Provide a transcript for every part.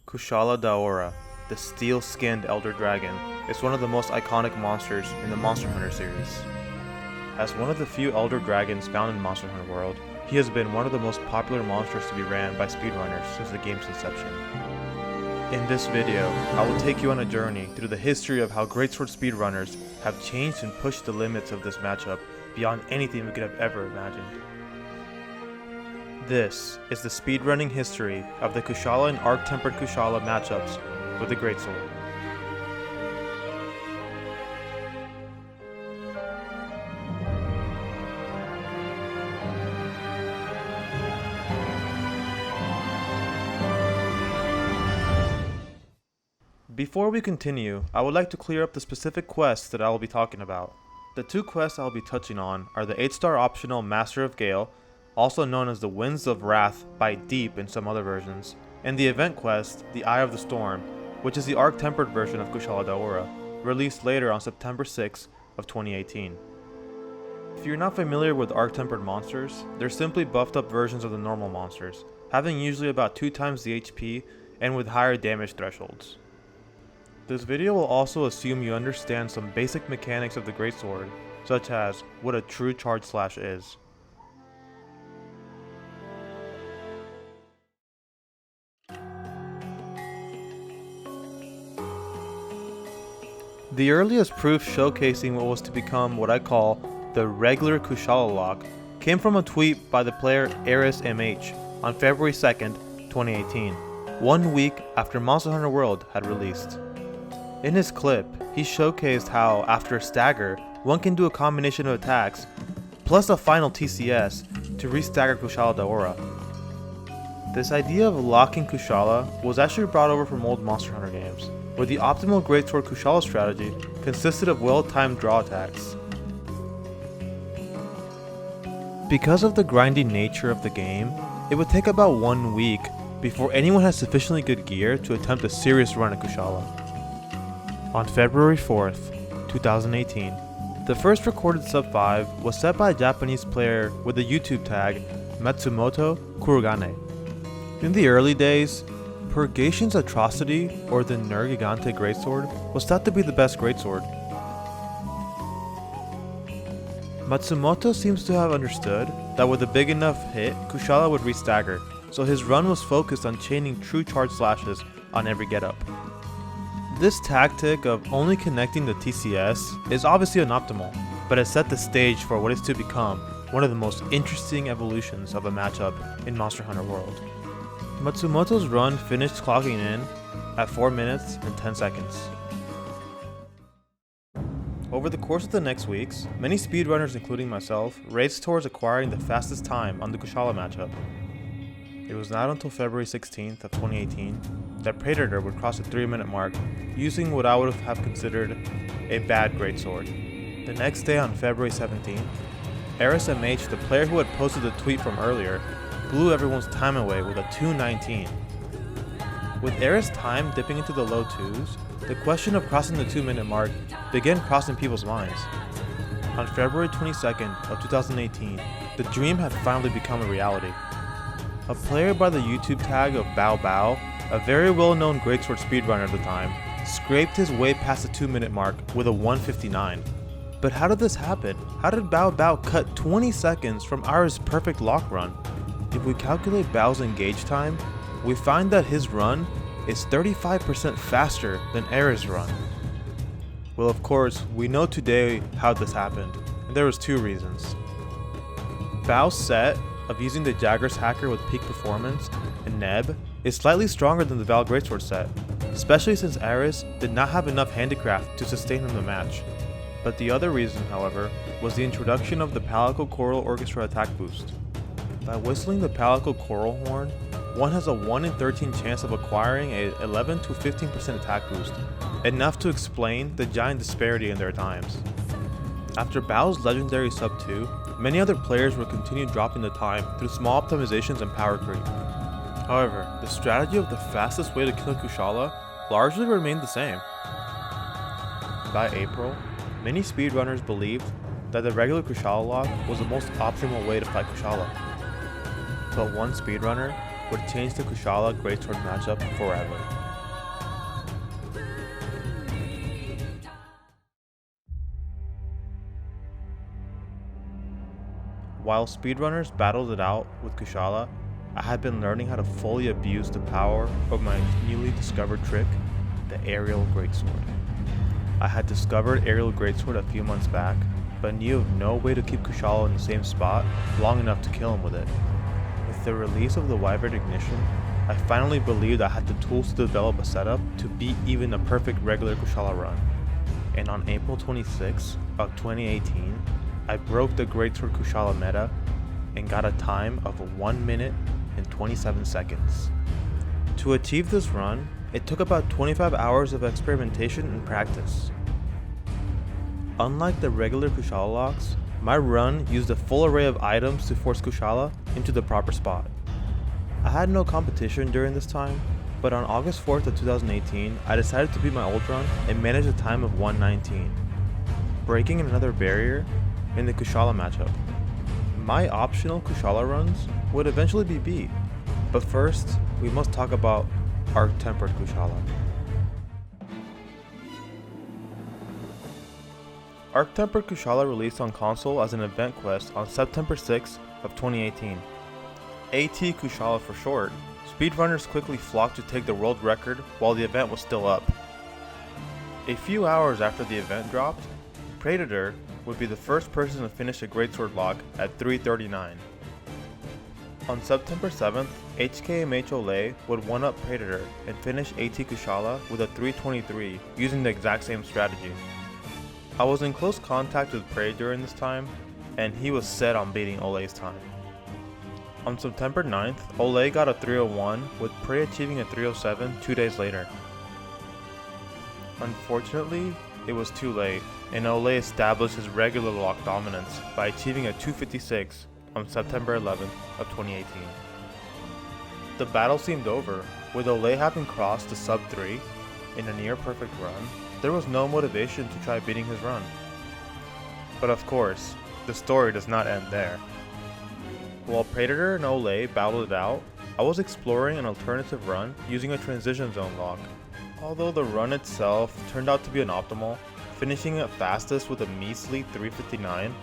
Kushala Daora, the steel-skinned Elder Dragon, is one of the most iconic monsters in the Monster Hunter series. As one of the few Elder Dragons found in Monster Hunter World, he has been one of the most popular monsters to be ran by speedrunners since the game's inception. In this video, I will take you on a journey through the history of how greatsword speedrunners have changed and pushed the limits of this matchup beyond anything we could have ever imagined. This is the speedrunning history of the Kushala and Arc-Tempered Kushala matchups with the greatsword. Before we continue, I would like to clear up the specific quests that I will be talking about. The two quests I will be touching on are the 8-star optional Master of Gale, also known as the Winds of Wrath Bite Deep in some other versions, and the event quest, the Eye of the Storm, which is the Arc-Tempered version of Kushala Daora, released later on September 6 of 2018. If you're not familiar with Arc-Tempered monsters, they're simply buffed up versions of the normal monsters, having usually about 2 times the HP and with higher damage thresholds. This video will also assume you understand some basic mechanics of the greatsword, such as what a true charge slash is. The earliest proof showcasing what was to become what I call the regular Kushala lock came from a tweet by the player MH on February 2nd, 2018, 1 week after Monster Hunter World had released. In his clip, he showcased how, after a stagger, one can do a combination of attacks, plus a final TCS, to re-stagger Kushala Daora. This idea of locking Kushala was actually brought over from old Monster Hunter games, where the optimal greatsword Kushala strategy consisted of well-timed draw attacks. Because of the grindy nature of the game, it would take about 1 week before anyone had sufficiently good gear to attempt a serious run at Kushala. On February 4th, 2018, the first recorded sub 5 was set by a Japanese player with the YouTube tag Matsumoto Kurogane. In the early days, Purgation's Atrocity, or the Nergigante greatsword, was thought to be the best greatsword. Matsumoto seems to have understood that with a big enough hit, Kushala would re-stagger, so his run was focused on chaining true charge slashes on every getup. This tactic of only connecting the TCS is obviously unoptimal, but it set the stage for what is to become one of the most interesting evolutions of a matchup in Monster Hunter World. Matsumoto's run finished clocking in at 4 minutes and 10 seconds. Over the course of the next weeks, many speedrunners including myself raced towards acquiring the fastest time on the Kushala matchup. It was not until February 16th of 2018 that Preydator would cross the 3-minute mark using what I would have considered a bad greatsword. The next day on February 17th, MH, the player who had posted the tweet from earlier, blew everyone's time away with a 2:19. With Eris' time dipping into the low 2s, the question of crossing the 2-minute mark began crossing people's minds. On February 22nd of 2018, the dream had finally become a reality. A player by the YouTube tag of Bao Bao, a very well-known greatsword speedrunner at the time, scraped his way past the 2-minute mark with a 1:59. But how did this happen? How did Bao Bao cut 20 seconds from ours perfect lock run? If we calculate Bao's engage time, we find that his run is 35% faster than Era's run. Well, of course, we know today how this happened, and there was 2 reasons. Bao's set of using the Jagger's Hacker with peak performance and Neb is slightly stronger than the Val Greatsword set, especially since Aris did not have enough handicraft to sustain him the match. But the other reason, however, was the introduction of the Palico Choral Orchestra attack boost. By whistling the Palico Choral Horn, one has a 1 in 13 chance of acquiring a 11 to 15% attack boost, enough to explain the giant disparity in their times. After Bao's legendary sub 2, many other players would continue dropping the time through small optimizations and power creep. However, the strategy of the fastest way to kill Kushala largely remained the same. By April, many speedrunners believed that the regular Kushala lock was the most optimal way to fight Kushala. But one speedrunner, would change the Kushala greatsword matchup forever. While speedrunners battled it out with Kushala, I had been learning how to fully abuse the power of my newly discovered trick, the aerial greatsword. I had discovered aerial greatsword a few months back, but knew of no way to keep Kushala in the same spot long enough to kill him with it. With the release of the Wyvern Ignition, I finally believed I had the tools to develop a setup to beat even a perfect regular Kushala run. And on April 26 of 2018, I broke the greatsword Kushala meta and got a time of 1 minute and 27 seconds. To achieve this run, it took about 25 hours of experimentation and practice. Unlike the regular Kushala locks, my run used a full array of items to force Kushala into the proper spot. I had no competition during this time, but on August 4th of 2018, I decided to beat my old run and manage a time of 1:19, breaking another barrier in the Kushala matchup. My optional Kushala runs would eventually be beat, but first, we must talk about Arc-Tempered Kushala. Arc-Tempered Kushala released on console as an event quest on September 6 of 2018. AT Kushala for short, speedrunners quickly flocked to take the world record while the event was still up. A few hours after the event dropped, Preydator would be the first person to finish a greatsword lock at 3:39. On September 7th, HKMH Olay would one-up Preydator and finish AT Kushala with a 3:23 using the exact same strategy. I was in close contact with Prey during this time, and he was set on beating Olay's time. On September 9th, Olay got a 3:01 with Prey achieving a 3:07 2 days later. Unfortunately, it was too late, and Olay established his regular lock dominance by achieving a 2:56 on September 11th of 2018. The battle seemed over, with Olay having crossed the sub 3 in a near perfect run. There was no motivation to try beating his run. But of course, the story does not end there. While Preydator and Olay battled it out, I was exploring an alternative run using a transition zone lock. Although the run itself turned out to be unoptimal, finishing it fastest with a measly 3:59,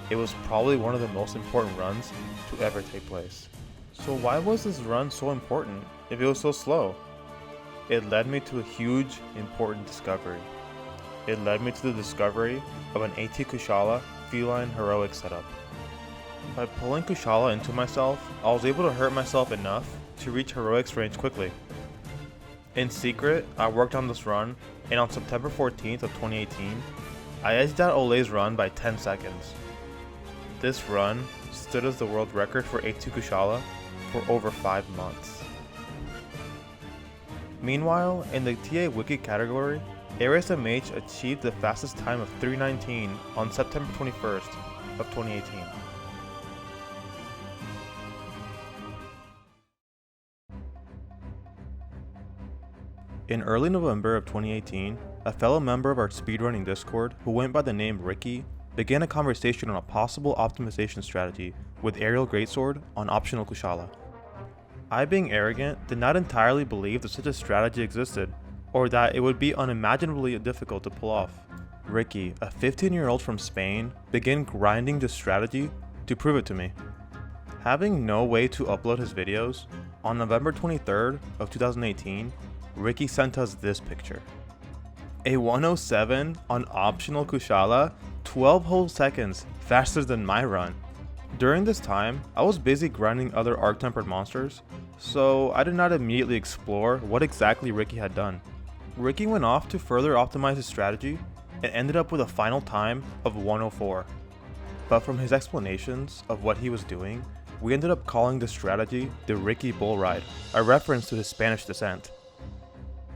it was probably one of the most important runs to ever take place. So why was this run so important if it was so slow? It led me to a huge, important discovery. It led me to the discovery of an AT Kushala feline heroic setup. By pulling Kushala into myself, I was able to hurt myself enough to reach heroics range quickly. In secret, I worked on this run, and on September 14th of 2018, I edged out Olay's run by 10 seconds. This run stood as the world record for AT Kushala for over 5 months. Meanwhile, in the TA Wiki category, AresMH achieved the fastest time of 3:19 on September 21st of 2018. In early November of 2018, a fellow member of our speedrunning Discord, who went by the name Ricky, began a conversation on a possible optimization strategy with Aerial Greatsword on optional Kushala. I, being arrogant, did not entirely believe that such a strategy existed, or that it would be unimaginably difficult to pull off. Ricky, a 15-year-old from Spain, began grinding this strategy to prove it to me. Having no way to upload his videos, on November 23rd of 2018, Ricky sent us this picture. A 1:07 on optional Kushala, 12 whole seconds faster than my run. During this time, I was busy grinding other arc-tempered monsters, so I did not immediately explore what exactly Ricky had done. Ricky went off to further optimize his strategy and ended up with a final time of 1:04. But from his explanations of what he was doing, we ended up calling this strategy the Ricky Bull Ride, a reference to his Spanish descent.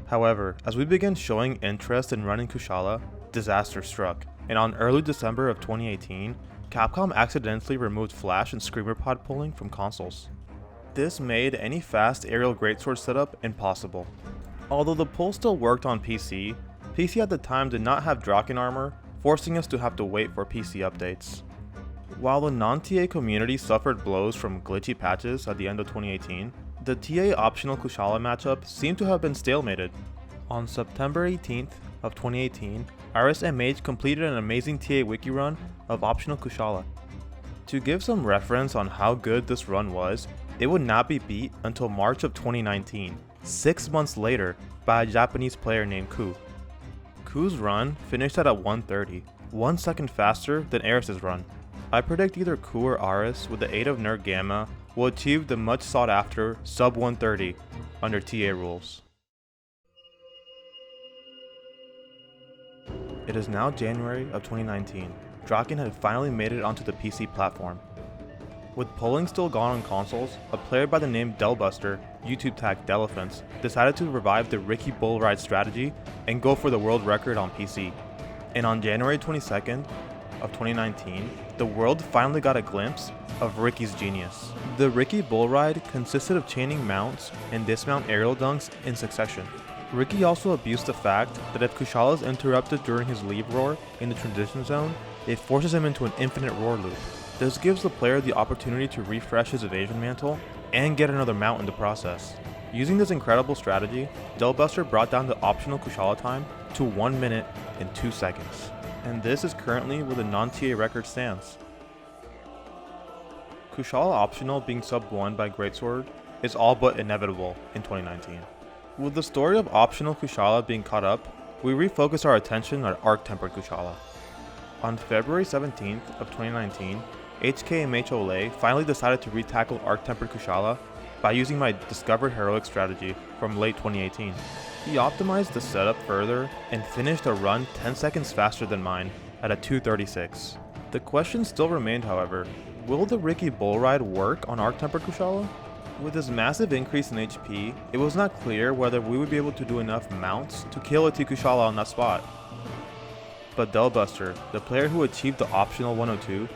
However, as we began showing interest in running Kushala, disaster struck, and on early December of 2018, Capcom accidentally removed Flash and Screamer Pod pulling from consoles. This made any fast aerial greatsword setup impossible. Although the pull still worked on PC at the time did not have Draken armor, forcing us to have to wait for PC updates. While the non-TA community suffered blows from glitchy patches at the end of 2018, The TA optional Kushala matchup seemed to have been stalemated. On September 18th of 2018, Iris MH completed an amazing TA wiki run of optional Kushala. To give some reference on how good this run was, it would not be beat until March of 2019, 6 months later, by a Japanese player named Ku. Ku's run finished at a 130, 1 second faster than Aris's run. I predict either Ku or Aris, with the aid of Nerd Gamma, will achieve the much sought after sub 130 under TA rules. It is now January of 2019. Draken had finally made it onto the PC platform. With polling still gone on consoles, a player by the name Delbuster, YouTube tag Delephants, decided to revive the Ricky Bull Ride strategy and go for the world record on PC. And on January 22nd of 2019, the world finally got a glimpse of Ricky's genius. The Ricky Bull Ride consisted of chaining mounts and dismount aerial dunks in succession. Ricky also abused the fact that if Kushala is interrupted during his leave roar in the transition zone, it forces him into an infinite roar loop. This gives the player the opportunity to refresh his evasion mantle and get another mount in the process. Using this incredible strategy, Delbuster brought down the optional Kushala time to 1 minute and 2 seconds. And this is currently where the non-TA record stands. Kushala optional being sub 1 by Greatsword is all but inevitable in 2019. With the story of optional Kushala being caught up, we refocus our attention on Arc-Tempered Kushala. On February 17th of 2019, HKMH Olay finally decided to re-tackle Arc-Tempered Kushala by using my Discovered Heroic strategy from late 2018. He optimized the setup further and finished a run 10 seconds faster than mine at a 2:36. The question still remained, however, will the Ricky Bull Ride work on Arc-Tempered Kushala? With his massive increase in HP, it was not clear whether we would be able to do enough mounts to kill a T Kushala on that spot. But Delbuster, the player who achieved the optional 102,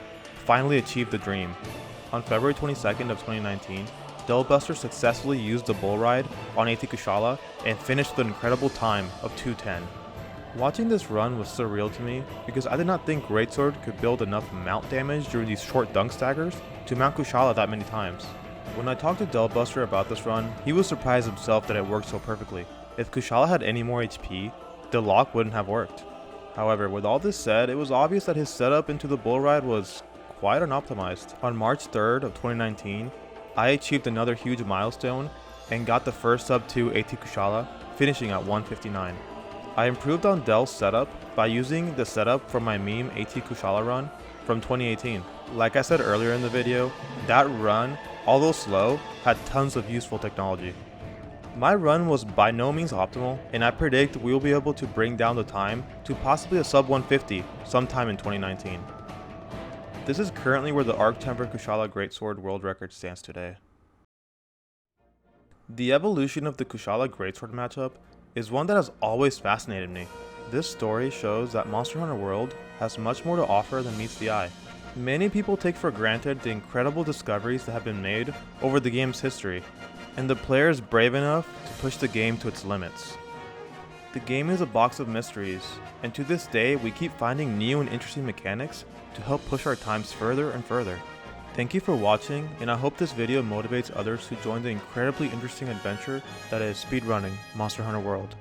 finally achieved the dream. On February 22nd of 2019, Delbuster successfully used the Bull Ride on AT Kushala and finished with an incredible time of 2:10. Watching this run was surreal to me because I did not think Greatsword could build enough mount damage during these short dunk staggers to mount Kushala that many times. When I talked to Delbuster about this run, he was surprised himself that it worked so perfectly. If Kushala had any more HP, the lock wouldn't have worked. However, with all this said, it was obvious that his setup into the Bull Ride was quite unoptimized. On March 3rd of 2019, I achieved another huge milestone and got the first sub 2 AT Kushala, finishing at 159. I improved on Del's setup by using the setup from my meme AT Kushala run from 2018. Like I said earlier in the video, that run, although slow, had tons of useful technology. My run was by no means optimal, and I predict we will be able to bring down the time to possibly a sub 150 sometime in 2019. This is currently where the Arc-Tempered Kushala Greatsword world record stands today. The evolution of the Kushala Greatsword matchup is one that has always fascinated me. This story shows that Monster Hunter World has much more to offer than meets the eye. Many people take for granted the incredible discoveries that have been made over the game's history, and the players brave enough to push the game to its limits. The game is a box of mysteries, and to this day we keep finding new and interesting mechanics to help push our times further and further. Thank you for watching, and I hope this video motivates others to join the incredibly interesting adventure that is speedrunning Monster Hunter World.